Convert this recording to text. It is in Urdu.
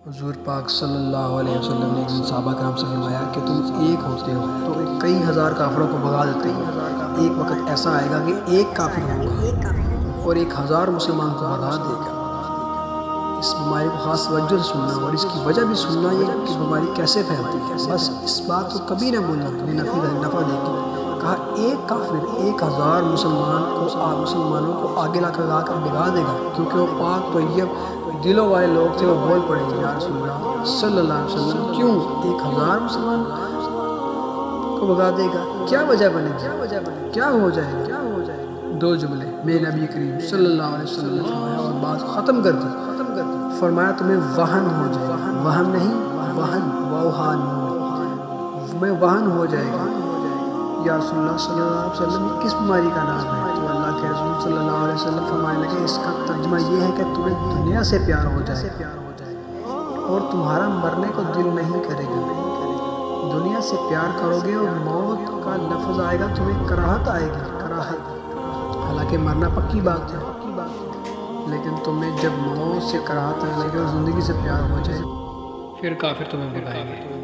حضور پاک صلی اللہ علیہ وسلم نے ایک دن صحابہ کرام سے فرمایا کہ تم ایک ہوتے ہو تو کئی ہزار کافروں کو بھگا دیتے ہو، ایک وقت ایسا آئے گا کہ ایک کافر ہوگا اور 1000 مسلمان کو بھگا دے گا۔ اس بیماری کو خاص توجہ سے سننا اور اس کی وجہ بھی سننا، یہ کہ بیماری کیسے پھیلتی ہے۔ بس اس بات کو کبھی نہ بھولنا، نفع دے گی۔ کہا ایک کافر 1000 مسلمانوں کو آگے لا کر بھگا دے گا، کیونکہ وہ پاک طیب دلوں والے لوگ تھے۔ وہ بول پڑے یا رسول اللہ صلی اللہ علیہ وسلم، کیوں 1000 مسلمان کو بھگا دے گا؟ کیا وجہ بنے گی؟ کیا ہو جائے گا؟ 2 جملے میرے نبی کریم صلی اللہ علیہ وسلم نے فرمایا اور بات ختم کر دی۔ فرمایا تمہیں وہن ہو جائے گا، وہن نہیں، وہن، تمہیں وہن ہو جائے گا۔ یا رسول اللہ صلی اللہ علیہ وسلم، یہ کس بیماری کا نام ہے؟ تو اللہ کے رسول صلی اللہ علیہ وسلم فرمانے لگے اس کا ترجمہ یہ ہے کہ تمہیں دنیا سے پیار ہو جائے اور تمہارا مرنے کو دل نہیں کرے گا۔ دنیا سے پیار کرو گے اور موت کا لفظ آئے گا، تمہیں کراہت آئے گی، کراہت۔ حالانکہ مرنا پکی بات ہے، لیکن تمہیں جب موت سے کراہت آنے لگے اور زندگی سے پیار ہو جائے، پھر کافر تمہیں بھگائیں گے۔